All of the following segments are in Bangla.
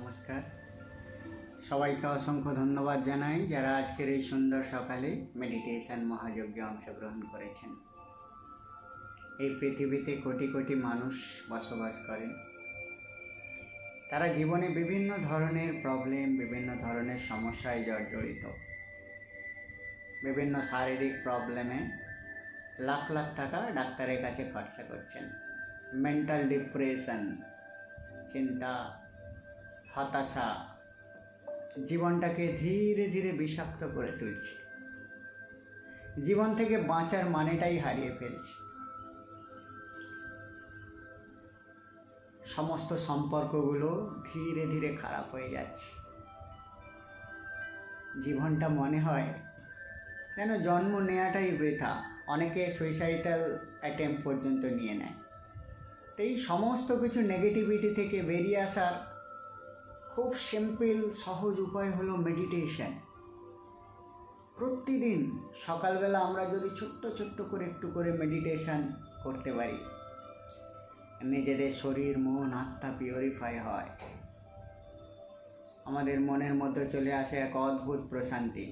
নমস্কার, সবাইকে অসংখ্য ধন্যবাদ জানাই যারা আজকের এই সুন্দর সকালে মেডিটেশন মহাযজ্ঞে অংশগ্রহণ করেছেন। এই পৃথিবীতে কোটি কোটি মানুষ বসবাস করেন। তারা জীবনে বিভিন্ন ধরনের প্রবলেম, বিভিন্ন ধরনের সমস্যায় জর্জরিত। বিভিন্ন শারীরিক প্রবলেমে লাখ লাখ টাকা ডাক্তারের কাছে খরচা করছেন। মেন্টাল ডিপ্রেশন, চিন্তা, হতাশা জীবনটাকে ধীরে ধীরে বিষাক্ত করে তুলছে। জীবন থেকে বাঁচার মানেটাই হারিয়ে ফেলছে। সমস্ত সম্পর্কগুলো ধীরে ধীরে খারাপ হয়ে যাচ্ছে। জীবনটা মনে হয় যেন জন্ম নেওয়াটাই বৃথা। অনেকে সুইসাইডাল অ্যাটেম্প পর্যন্ত নিয়ে নেয়। তো এই সমস্ত কিছু নেগেটিভিটি থেকে বেরিয়ে আসার খুব সিম্পল সহজ উপায় হলো মেডিটেশন। প্রতিদিন সকালবেলা আমরা যদি ছোট্ট ছোট্ট করে একটু করে মেডিটেশন করতে পারি, নিজেদের শরীর, মন, আত্মা পিউরিফাই হয়। আমাদের মনের মধ্যে চলে আসে এক অদ্ভুত প্রশান্তি।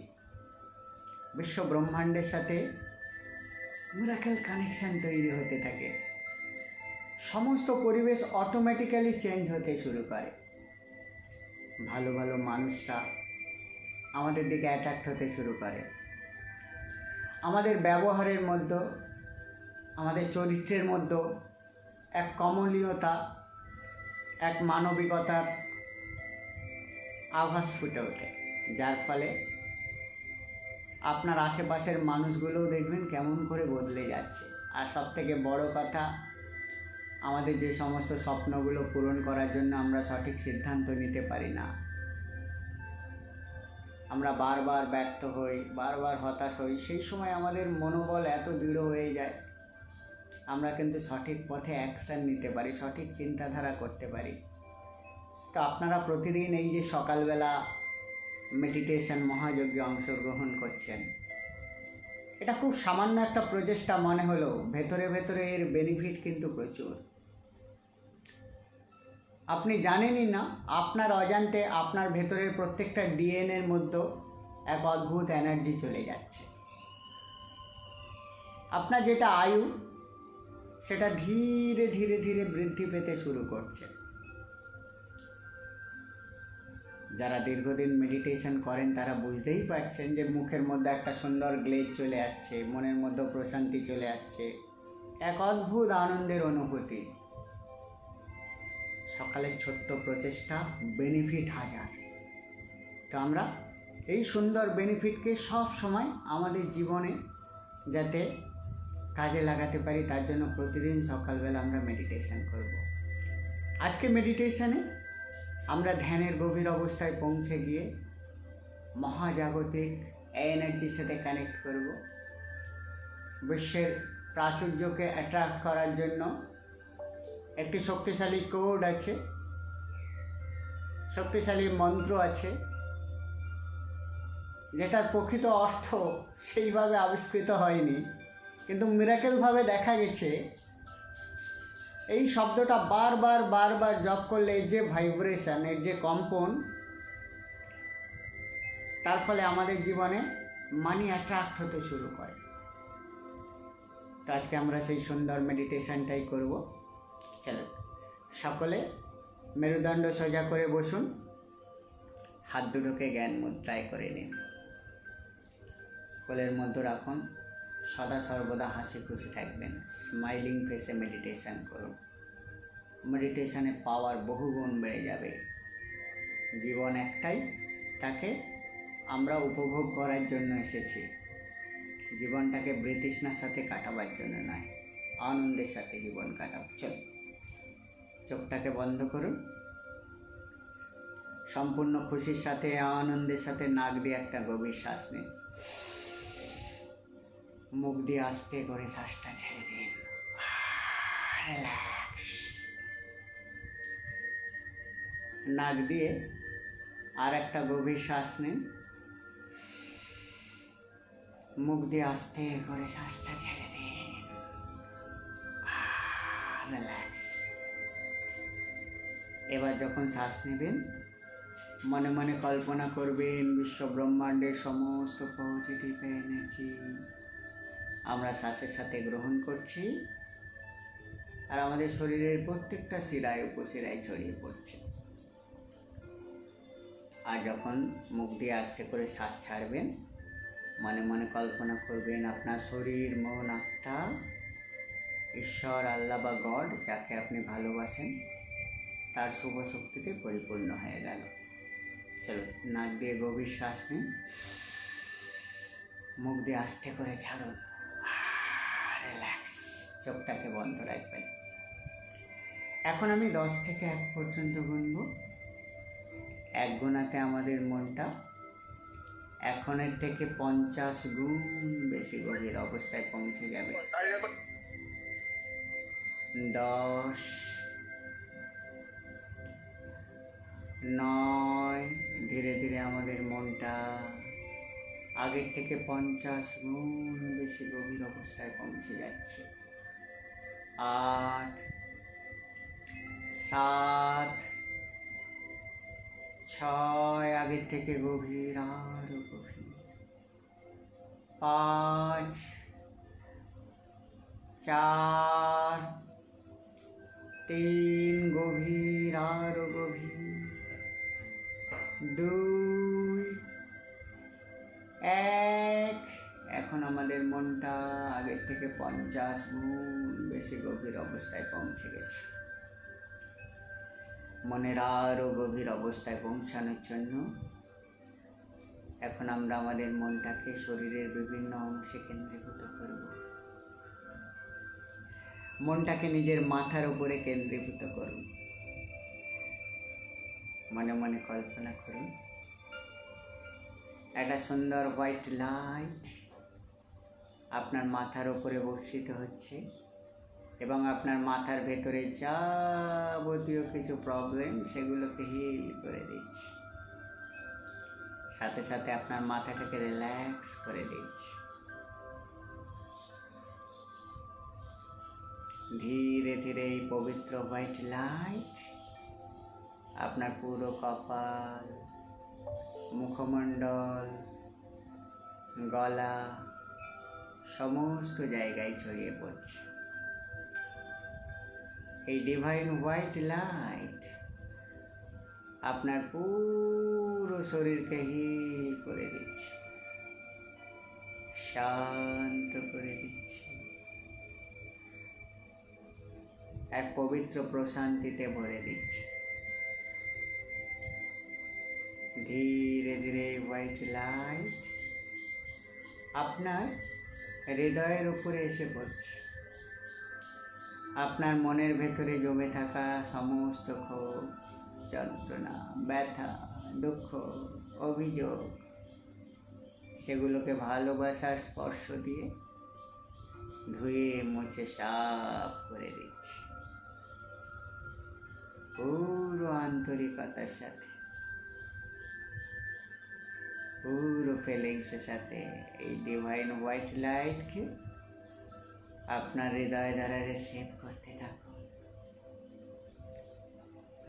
বিশ্ব ব্রহ্মাণ্ডের সাথে মিরাকেল কানেকশন তৈরি হতে থাকে। সমস্ত পরিবেশ অটোমেটিক্যালি চেঞ্জ হতে শুরু করে। ভালো ভালো মানুষরা আমাদের দিকে অ্যাট্রাক্ট হতে শুরু করে। আমাদের ব্যবহারের মধ্যে, আমাদের চরিত্রের মধ্যে এক কমনীয়তা, এক মানবিকতার আভাস ফুটে ওঠে, যার ফলে আপনার আশেপাশের মানুষগুলোও দেখবেন কেমন করে বদলে যাচ্ছে। আর সবথেকে বড় কথা, আমাদের যে সমস্ত স্বপ্নগুলো পূরণ করার জন্য আমরা সঠিক সিদ্ধান্ত নিতে পারি না, আমরা বারবার ব্যর্থ হই, বারবার হতাশ হই, সেই সময় আমাদের মনোবল এত দৃঢ় হয়ে যায়, আমরা কিন্তু সঠিক পথে অ্যাকশান নিতে পারি, সঠিক চিন্তাধারা করতে পারি। তো আপনারা প্রতিদিন এই যে সকালবেলা মেডিটেশন মহাযজ্ঞে অংশগ্রহণ করছেন, এটা খুব সামান্য একটা প্রচেষ্টা মনে হলো, ভেতরে ভেতরে এর বেনিফিট কিন্তু প্রচুর। আপনি জানেনই না, আপনার অজান্তে আপনার ভেতরের প্রত্যেকটা ডিএনএর মধ্যে এক অদ্ভুত এনার্জি চলে যাচ্ছে। আপনার যেটা আয়ু, সেটা ধীরে ধীরে ধীরে বৃদ্ধি পেতে শুরু করছে। যারা দীর্ঘদিন মেডিটেশন করেন তারা বুঝতেই পারছেন যে মুখের মধ্যে একটা সুন্দর গ্লেজ চলে আসছে, মনের মধ্যে প্রশান্তি চলে আসছে, এক অদ্ভুত আনন্দের অনুভূতি। সকালের ছোট্ট প্রচেষ্টা, বেনিফিট হাজার। তো আমরা এই সুন্দর বেনিফিটকে সব সময় আমাদের জীবনে যাতে কাজে লাগাতে পারি, তার জন্য প্রতিদিন সকালবেলা আমরা মেডিটেশন করব। আজকে মেডিটেশনে আমরা ধ্যানের গভীর অবস্থায় পৌঁছে গিয়ে মহাজাগতিক এনার্জির সাথে কানেক্ট করব। বিশ্বের প্রাচুর্যকে অ্যাট্রাক্ট করার জন্য একটি শক্তিশালী কোড আছে, শক্তিশালী মন্ত্র আছে, যেটার প্রকৃত অর্থ সেইভাবে আবিষ্কৃত হয়নি, কিন্তু মিরাকেলভাবে দেখা গেছে এই শব্দটা বারবার বারবার জপ করলে এর যে ভাইব্রেশন, এর যে কম্পন, তার ফলে আমাদের জীবনে মানি অ্যাট্রাক্ট হতে শুরু করে। তো আজকে আমরা সেই সুন্দর মেডিটেশনটাই করব। চলো সকলে মেরুদণ্ড সোজা করে বসুন, হাত দুটোকে জ্ঞান মুদ্রায় করে নিন, কোলের মধ্যে রাখুন, সদা সর্বদা হাসি খুশি থাকবেন, স্মাইলিং ফেসে মেডিটেশন করুন। মেডিটেশনের পাওয়ার বহুগুণ বেড়ে যাবে। জীবন একটাই, তাকে আমরা উপভোগ করার জন্য এসেছি। জীবনটাকে বৃতৃষ্ণার সাথে কাটাবার জন্য নয়, আনন্দের সাথে জীবন কাটাবো। চল, চোখটাকে বন্ধ করুন, সম্পূর্ণ খুশির সাথে, আনন্দের সাথে নাক দিয়ে একটা গভীর শ্বাস নিন, মুখ দিয়ে আস্তে করে শ্বাসটা ছেড়ে দিন। রিল্যাক্স। নাক দিয়ে আর একটা গভীর শ্বাস নিন, মুখ দিয়ে আস্তে করে শ্বাসটা ছেড়ে দিন। রিল্যাক্স। এবার যখন শ্বাস নেবেন মনে মনে কল্পনা করবেন বিশ্ব ব্রহ্মাণ্ডের সমস্ত পজিটিভ এনার্জি আমরা শ্বাসের সাথে গ্রহণ করছি আর আমাদের শরীরের প্রত্যেকটা শিরায় উপশিরায় ছড়িয়ে পড়ছে। আর যখন মুখ দিয়ে আস্তে করে শ্বাস ছাড়বেন মনে মনে কল্পনা করবেন আপনার শরীর, মন, আত্মা ঈশ্বর, আল্লাহ বা গড যাকে আপনি ভালোবাসেন তার শুভ শক্তিতে পরিপূর্ণ হয়ে গেল। চলো, নাক দিয়ে গভীর শ্বাস নিন, মুখ দিয়ে আস্তে করে ছাড়ুন, রিল্যাক্স, চোখটাকে বন্ধ রাখবেন। এখন আমি 10 থেকে 1 পর্যন্ত গুনব। 1 গোনাতে আমাদের মনটা এখনের থেকে 50 গুণ বেশি গভীর অবস্থায় পৌঁছে যাবে। 10, 9, ধীরে ধীরে আমাদের মনটা আগের থেকে 50 গুণ বেশি গভীর অবস্থায় পৌঁছে যাচ্ছে। 8, 7, 6, আগের থেকে গভীর, আরো গভীর। 5, 4, 3, গভীর, আরো গভীর। 2, 1। এখন আমাদের মনটা আগের থেকে 50 গুণ বেশি গভীর অবস্থায় পৌঁছে গেছে। মনের আরও গভীর অবস্থায় পৌঁছানোর জন্য এখন আমরা আমাদের মনটাকে শরীরের বিভিন্ন অংশে কেন্দ্রীভূত করব। মনটাকে নিজের মাথার উপরে কেন্দ্রীভূত করুন। মনে মনে কল্পনা করুন একটা সুন্দর হোয়াইট লাইট আপনার মাথার উপরে বর্ষিত হচ্ছে এবং আপনার মাথার ভেতরে যাবতীয় কিছু প্রবলেম সেগুলোকে হিল করে দিচ্ছে, সাথে সাথে আপনার মাথাটাকে রিল্যাক্স করে দিচ্ছে। ধীরে ধীরে এই পবিত্র হোয়াইট লাইট আপনার পুরো কপাল, মুখমণ্ডল, গলা সমস্ত জায়গায় ছড়িয়ে পড়ছে। এই ডিভাইন হোয়াইট লাইট আপনার পুরো শরীরকে হিল করে দিচ্ছে, শান্ত করে দিচ্ছে, এক পবিত্র প্রশান্তিতে ভরে দিচ্ছে। ধীরে ধীরে হোয়াইট লাইট আপনার হৃদয়ের উপরে এসে পড়ছে। আপনার মনের ভেতরে জমে থাকা সমস্ত ক্ষোভ, যন্ত্রণা, ব্যথা, দুঃখ, অভিযোগ সেগুলোকে ভালোবাসার স্পর্শ দিয়ে ধুয়ে মুছে সাফ করে দিচ্ছে। পুরো আন্তরিকতার সাথে, পুরো ফিলিংসের সাথে এই ডিভাইন হোয়াইট লাইটকে আপনার হৃদয় দ্বারা রিসিভ করতে থাকুন।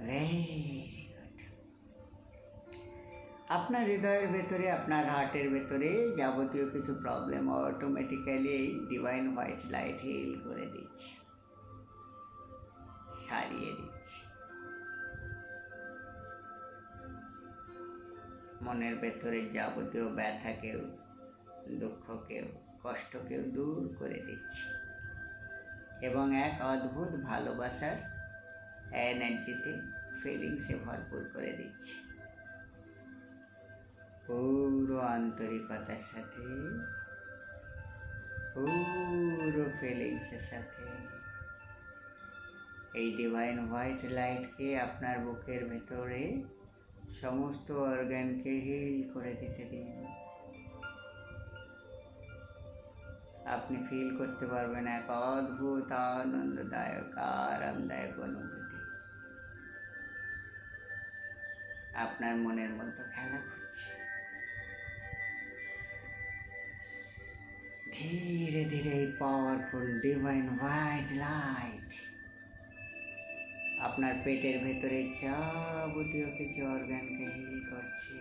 Very good. আপনার হৃদয়ের ভেতরে, আপনার হার্টের ভেতরে যাবতীয় কিছু প্রবলেম অটোমেটিক্যালি এই ডিভাইন হোয়াইট লাইট হিল করে দিচ্ছে, সারিয়ে দিচ্ছে। মনের ভেতরে যাবতীয় ব্যথাকেও, দুঃখকেও, কষ্টকেও দূর করে দিচ্ছে এবং এক অদ্ভুত ভালোবাসার এনার্জিতে, ফিলিংসে ভরপুর করে দিচ্ছে। পুরো আন্তরিকতার সাথে, পুরো ফিলিংসের সাথে এই ডিভাইন হোয়াইট লাইটকে আপনার বুকের ভেতরে সমস্ত অর্গানকে হিল করে দিতে দিন। আপনি ফিল করতে পারবেন এক অদ্ভুত আনন্দদায়ক, আরামদায়ক অনুভূতি আপনার মনের মধ্যে খেলা করছে। ধীরে ধীরে এই পাওয়ারফুল ডিভাইন হোয়াইট লাইট আপনার পেটের ভেতরে যাবতীয় কিছু অর্গানকে হিল করছে।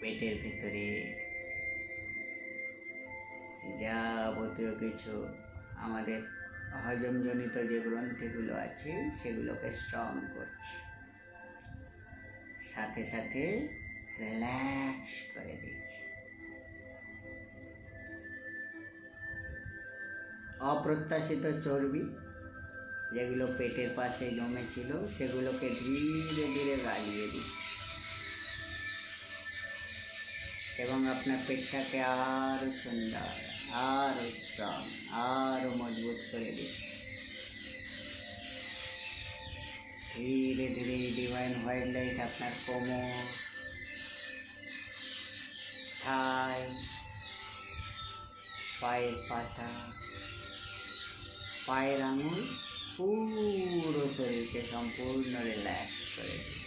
পেটের ভেতরে যাবতীয় কিছু আমাদের হজমজনিত যে গ্রন্থিগুলো আছে সেগুলোকে স্ট্রং করছে, সাথে সাথে রিল্যাক্স করে দিচ্ছে। অপ্রত্যাশিত চর্বি যেগুলো পেটের পাশে জমেছিল সেগুলোকে ধীরে ধীরে গালিয়ে দিচ্ছে এবং আপনার পেটটাকে আরো সুন্দর, আরো স্ট্রং, আরো মজবুত করে দিচ্ছে। ধীরে ধীরে ডিভাইন হোয়াইট লাইট আপনার কোমর, থাই, পায়ের পাতা, পায়ের আঙুল, পুরো শরীরকে সম্পূর্ণ রিল্যাক্স করে দিচ্ছে।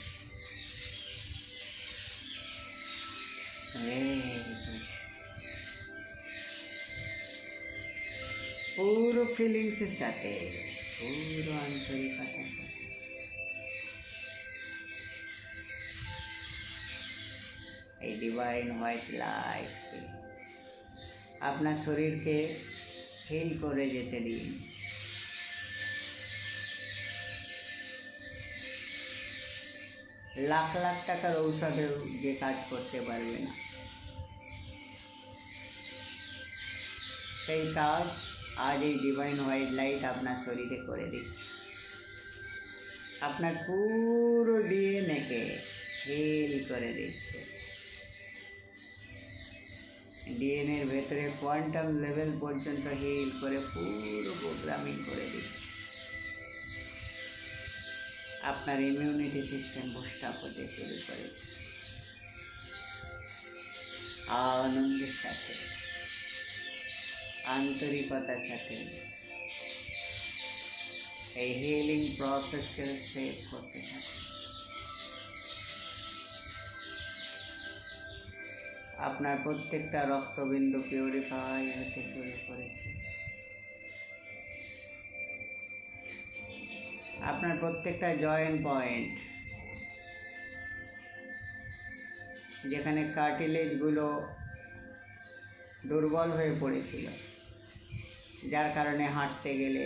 পুরো ফিলিংসের সাথে, পুরো আন্তরিকতার সাথে এই ডিভাইন হোয়াইট লাইট আপনার শরীরকে হিল করে যেতে দিন। লাখ লাখ টাকার ঔষধেও যে কাজ করতে পারবে না, সেই কাজ আজ এই ডিভাইন হোয়াইট লাইট আপনার শরীরে করে দিচ্ছে। আপনার পুরো ডিএনএকে হিল করে দিচ্ছে। ডিএনএর ভেতরে কোয়ান্টাম লেভেল পর্যন্ত হিল করে পুরো প্রোগ্রামিং করে দিচ্ছে। আপনার ইমিউনিটি সিস্টেম বুস্ট আপ হতে শুরু করেছে। আনন্দের সাথে, আন্তরিকতার সাথে এই হিলিং প্রসেসকে সেভ করতে থাকে। আপনার প্রত্যেকটা রক্তবিন্দু পিউরিফাই হতে শুরু করেছে। আপনার প্রত্যেকটা জয়েন্ট পয়েন্ট, যেখানে কার্টিলেজগুলো দুর্বল হয়ে পড়েছিল, যার কারণে হাঁটতে গেলে,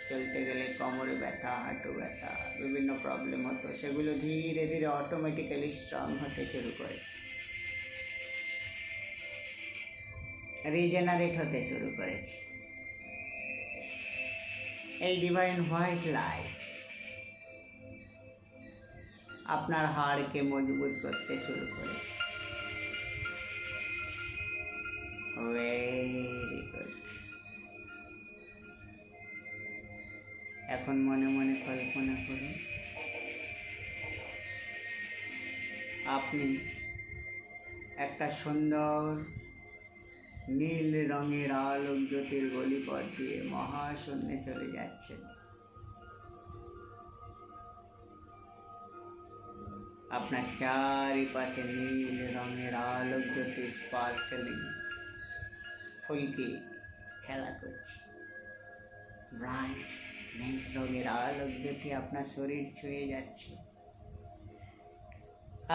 চলতে গেলে কোমরে ব্যথা, হাঁটু ব্যথা, বিভিন্ন প্রবলেম হতো, সেগুলো ধীরে ধীরে অটোমেটিক্যালি স্ট্রং হতে শুরু করেছে, রিজেনারেট হতে শুরু করেছে। এই ডিভাইন হোয়াইট লাইট আপনার হাড়কে মজবুত করতে শুরু করেছে। Very good. এখন মনে মনে কল্পনা করুন, আপনি একটা সুন্দর নীল রঙের আলোক জ্যোতির গলিপথ দিয়ে মহাশূন্যে চলে যাচ্ছেন। আপনার চারিপাশে নীল রঙের আলোক জ্যোতি স্পার্কলিং ফুলকি খেলা করছে। ব্রাইট নীল রঙের আলোক জ্যোতি আপনার শরীর ছুঁয়ে যাচ্ছে।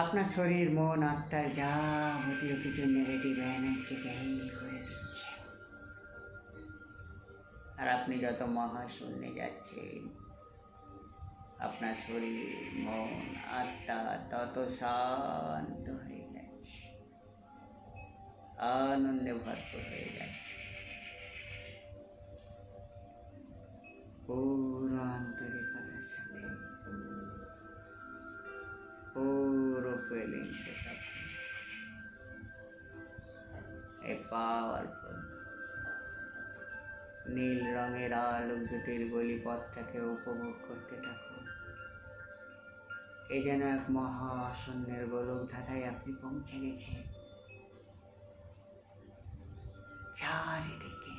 আপনার শরীর, মন, আত্মার যাবতীয় কিছু নেগেটিভ এনার্জিকে হিল করে দিচ্ছে। আর আপনি যত মহাশূন্যে যাচ্ছেন, আপনার শরীর, মন, আত্মা তত শান্ত হয়ে যাচ্ছে, আনন্দে ভরপুর হয়ে যাচ্ছে। পুরো আন্তরিকতার সাথে, পুরো ফিলিংসের সাথে এই পাওয়ারফুল নীল রঙের আলোক জ্যোতির গলিপথটাকে উপভোগ করতে থাকুন। এই যেন এক মহাশূন্যের গোলক ধাঁধায় আপনি পৌঁছে গেছেন। চারিদিকে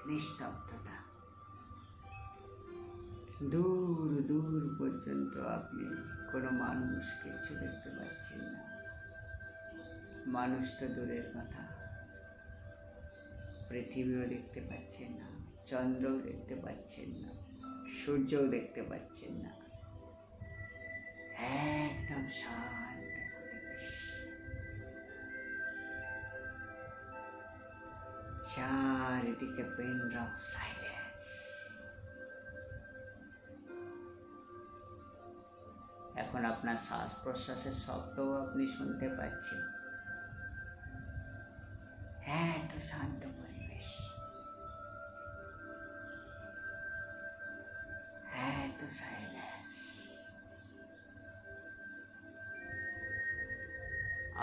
নিস্তব্ধতা, দূর দূর পর্যন্ত আপনি কোনো মানুষ কিছু দেখতে পাচ্ছেন না। মানুষ তো দূরের কথা, পৃথিবীও দেখতে পাচ্ছেন না। চন্দ্রও দেখতে পাচ্ছেন না, সূর্যও দেখতে পাচ্ছেন না। একদম শান্ত পরিবেশ, চারিদিকে পিন ড্রপ সাইলেন্স। এখন আপনার শ্বাস প্রশ্বাসের শব্দও আপনি শুনতে পাচ্ছেন। এত শান্ত পরিবেশ, এত সাইলেন্স।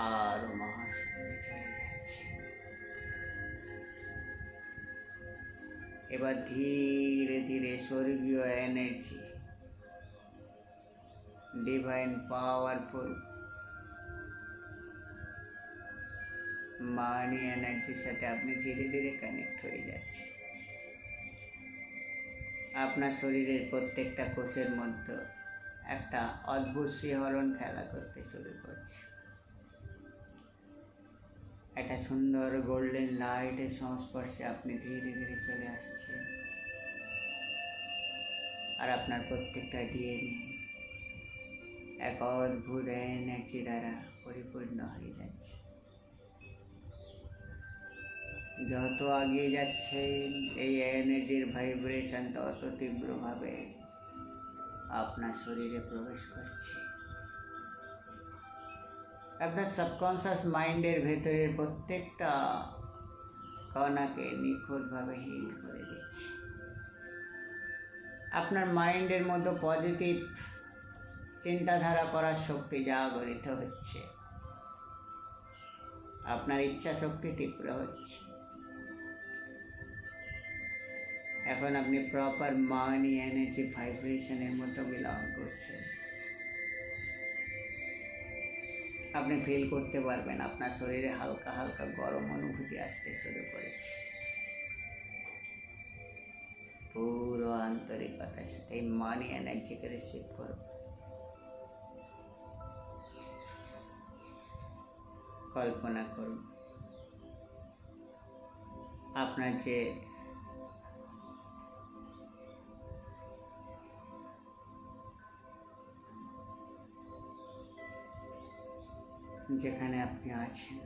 আরো মহাশূন্যে চলে যাচ্ছে। এবার ধীরে ধীরে স্বর্গীয় এনার্জি, ডিভাইন পাওয়ারফুল মানি এনার্জির সাথে আপনি ধীরে ধীরে কানেক্ট হয়ে যাচ্ছেন। আপনার শরীরের প্রত্যেকটা কোষের মধ্যে একটা অদ্ভুত শিহরণ খেলা করতে শুরু করছে। একটা সুন্দর গোল্ডেন লাইটের সংস্পর্শে আপনি ধীরে ধীরে চলে আসছেন। আর আপনার প্রত্যেকটা ডিএনএ এক অদ্ভুত এনার্জি দ্বারা পরিপূর্ণ হয়ে যাচ্ছে। যত এগিয়ে যাচ্ছেন এই এনার্জির ভাইব্রেশন তত তীব্রভাবে আপনার শরীরে প্রবেশ করছে। আপনার সাবকনসিয়াস মাইন্ডের ভেতরের প্রত্যেকটা কণাকে নিখুঁতভাবে হিল করে দিচ্ছে। আপনার মাইন্ডের মধ্যে পজিটিভ চিন্তাধারা করার শক্তি জাগরিত হচ্ছে। আপনার ইচ্ছা শক্তি তীব্র হচ্ছে। এখন আপনি প্রপার মানি এনার্জি ভাইব্রেশনের মতো বিলং করছেন। আপনি ফিল করতে পারবেন আপনার শরীরে হালকা হালকা গরম অনুভূতি আসতে শুরু করেছে। পুরো আন্তরিকতার সাথে এই মানি এনার্জিকে রিসিভ করুন। কল্পনা করুন আপনার যেখানে আপনি আছেন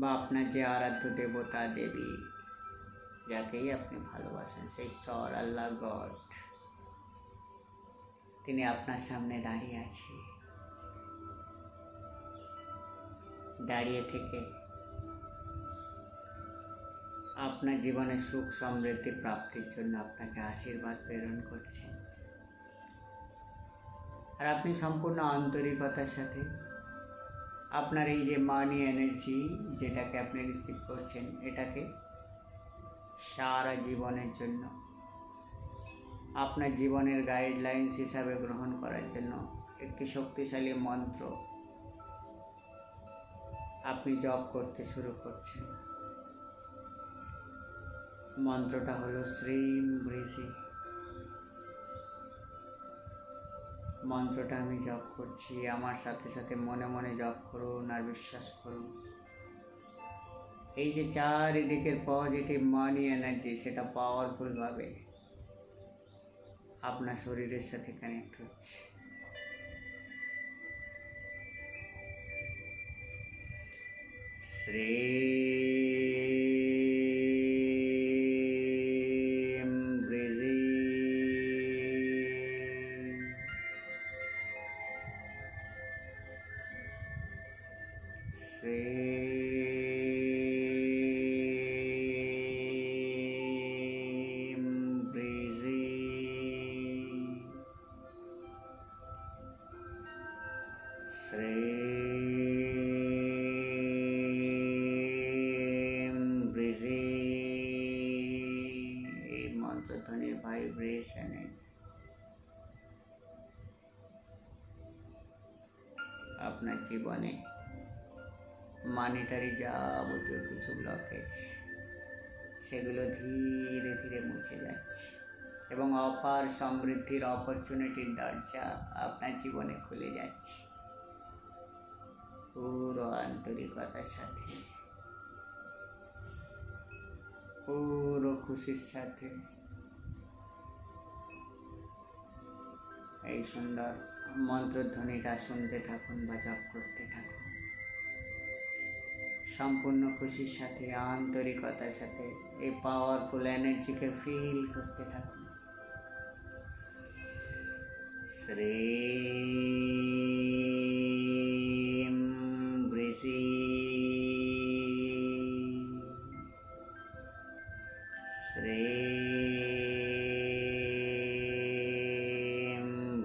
বা আপনার যে আরাধ্য দেবতা দেবী যাকেই আপনি ভালোবাসেন, সেই ঈশ্বর আল্লাহ গড, তিনি আপনার সামনে দাঁড়িয়ে আছে। দাঁড়িয়ে থেকে আপনার জীবনে সুখ সমৃদ্ধি প্রাপ্তির জন্য আপনাকে আশীর্বাদ প্রেরণ করছেন। আর আপনি সম্পূর্ণ আন্তরিকতার সাথে আপনার এই যে মানি এনার্জি যেটাকে আপনি রিসিভ করছেন, এটাকে সারা জীবনের জন্য আপনার জীবনের গাইডলাইন্স হিসাবে গ্রহণ করার জন্য একটি শক্তিশালী মন্ত্র আপনি জপ করতে শুরু করছেন। মন্ত্রটা হলো শ্রীম ব্রিজি। মন্ত্রটা আমি জপ করছি, আমার সাথে সাথে মনে মনে জপ করুন আর বিশ্বাস করুন এই যে চারিদিকের পজিটিভ মানি এনার্জি সেটা পাওয়ারফুলভাবে আপনার শরীরের সাথে কানেক্ট হচ্ছে। শ্রীম ব্রিজি শ্রীম ব্রিজি শ্রীম ব্রিজি। এই মন্ত্রধ্বনির ভাইব্রেশনে আপনার জীবনে মানিটারি যাবতীয় কিছু ব্লকেজ সেগুলো ধীরে ধীরে মুছে যাচ্ছে এবং অপার সমৃদ্ধির অপরচুনিটির দরজা আপনার জীবনে খুলে যাচ্ছে। পুরো আন্তরিকতার সাথে পুরো খুশির সাথে এই সুন্দর মন্ত্রধ্বনিটা শুনতে থাকুন বা জপ করতে থাকুন। সম্পূর্ণ খুশির সাথে, আন্তরিকতার সাথে এই পাওয়ারফুল এনার্জিকে ফিল করতে থাকুন। শ্রীম বৃষি শ্রীম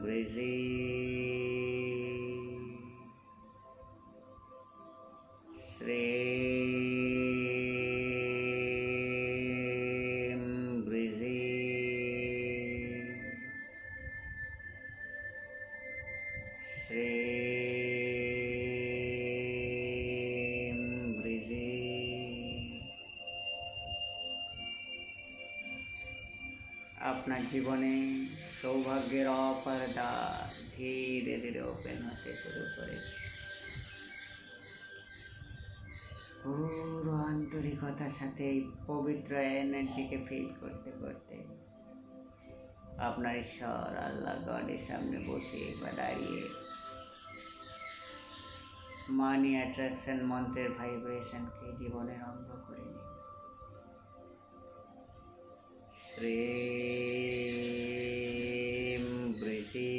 বৃষি শ্রীম বৃষি শ্রীম বৃষি। আপনার জীবনে সৌভাগ্যের অপার দ্বার ধীরে ধীরে ওপেন হতে শুরু করেছে। পুরো আন্তরিকতার সাথে এই পবিত্র এনার্জিকে ফিল করতে করতে আপনার ঈশ্বর আল্লাহ গডের সামনে বসে বা দাঁড়িয়ে মানি অ্যাট্রাকশন মন্ত্রের ভাইব্রেশনকে জীবনের অঙ্গ করে নিন। শ্রীম বৃষি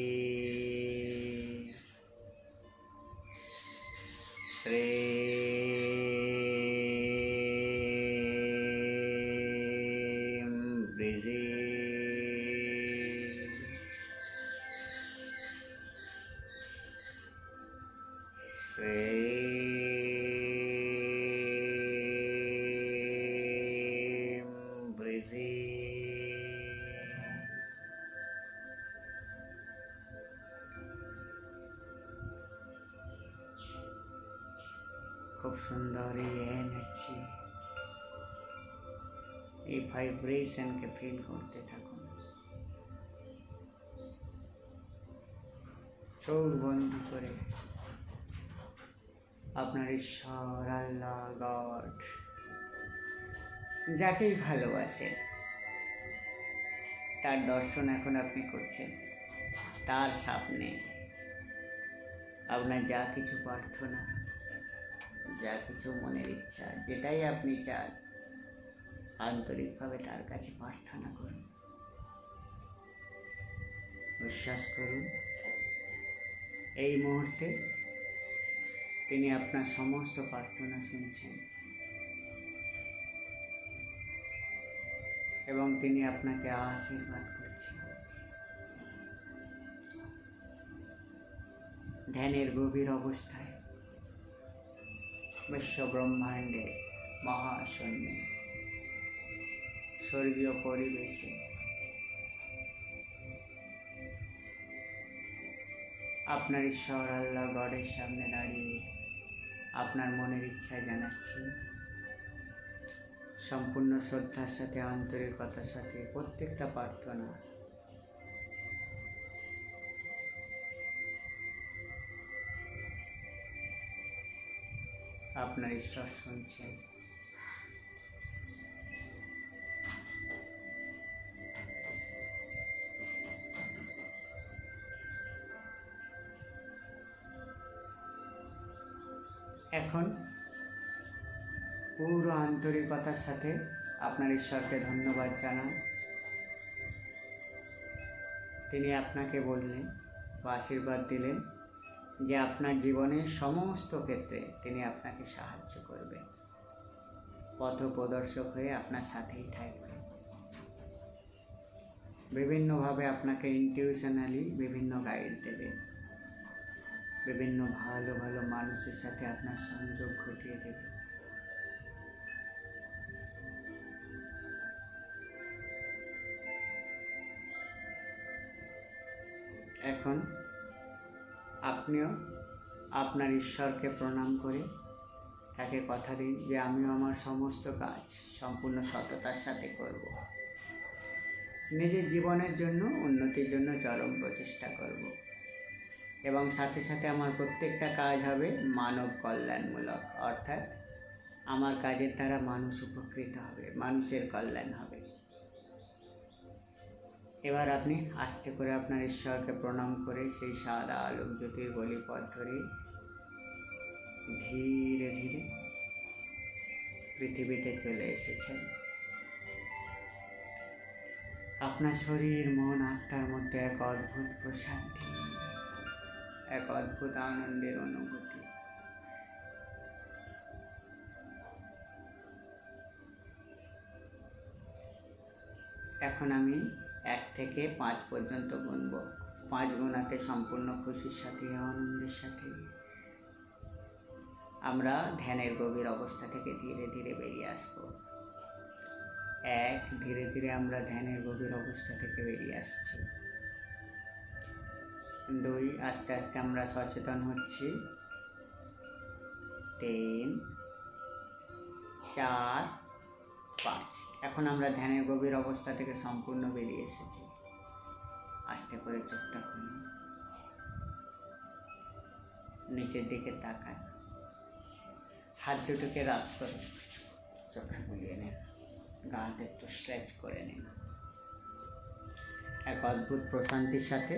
শ্রীম বৃষি শ্রীম বৃষি। খুব সুন্দর এই এনার্জি, এই ভাইব্রেশনকে ফিল করতে থাকুন। চোখ বন্ধ করে আপনার ঈশ্বর আল্লাহ গড যাকেই ভালোবাসে তার দর্শন এখন আপনি করছেন। তার সামনে আপনার যা কিছু প্রার্থনা, যা কিছু মনের ইচ্ছা, যেটাই আপনি চান আন্তরিকভাবে তার কাছে প্রার্থনা করুন। বিশ্বাস করুন, এই মুহূর্তে তিনি আপনার সমস্ত প্রার্থনা শুনছেন এবং তিনি আপনাকে আশীর্বাদ করছেন। ধ্যানের গভীর অবস্থায় বিশ্ব ব্রহ্মাণ্ডে মহাশূন্যে স্বর্গীয় পরিবেশে আপনার ঈশ্বর আল্লাহ গডের সামনে দাঁড়িয়ে আপনার মনের ইচ্ছা জানাচ্ছি। সম্পূর্ণ শ্রদ্ধার সাথে, আন্তরিকতার সাথে প্রত্যেকটা প্রার্থনা আপনার ঈশ্বর শুনছেন। এখন পুরো আন্তরিকতার সাথে আপনার ঈশ্বরকে ধন্যবাদ জানান। তিনি আপনাকে বললেন বা আশীর্বাদ দিলেন যে আপনার জীবনের সমস্ত ক্ষেত্রে তিনি আপনাকে সাহায্য করবেন, পথপ্রদর্শক হয়ে আপনার সাথেই থাকবেন। বিভিন্নভাবে আপনাকে ইনটিউশনালি বিভিন্ন গাইড দেবেন, বিভিন্ন ভালো ভালো মানুষের সাথে আপনার সংযোগ ঘটিয়ে দেবেন। এখন আপনিও আপনার ঈশ্বরকে প্রণাম করে তাকে কথা দিন যে আমিও আমার সমস্ত কাজ সম্পূর্ণ সততার সাথে করব। নিজের জীবনের জন্য, উন্নতির জন্য চরম প্রচেষ্টা করব এবং সাথে সাথে আমার প্রত্যেকটা কাজ হবে মানব কল্যাণমূলক, অর্থাৎ আমার কাজের দ্বারা মানুষ উপকৃত হবে, মানুষের কল্যাণ হবে। এবার আপনি আস্তে করে আপনার ঈশ্বরকে প্রণাম করে সেই সাদা আলোক জ্যোতির গলিপথ ধরে ধীরে ধীরে পৃথিবীতে চলে এসেছেন। আপনার শরীর, মন, আত্মার মধ্যে এক অদ্ভুত প্রশান্তি, এক অদ্ভুত আনন্দের অনুভূতি। এখন আমি 1 থেকে 5 পর্যন্ত গুনব। 5 গোনাতে সম্পূর্ণ খুশির সাথে, আনন্দের সাথে আমরা ধ্যানের গভীর অবস্থা থেকে ধীরে ধীরে বেরিয়ে আসব। 1, ধীরে ধীরে আমরা ধ্যানের গভীর অবস্থা থেকে বেরিয়ে আসছি। 2, আস্তে আস্তে আমরা সচেতন হচ্ছি। 3, 4, 5। এখন আমরা ধ্যানের গভীর অবস্থা থেকে সম্পূর্ণ বেরিয়ে এসেছি। আস্তে করে চোখটা খুলুন, নিচের দিকে তাকান, হাত দুটোকে রাত করুন, চোখটা বুলিয়ে নিন, গা হাতে একটু স্ট্রেচ করে নিন। এক অদ্ভুত প্রশান্তির সাথে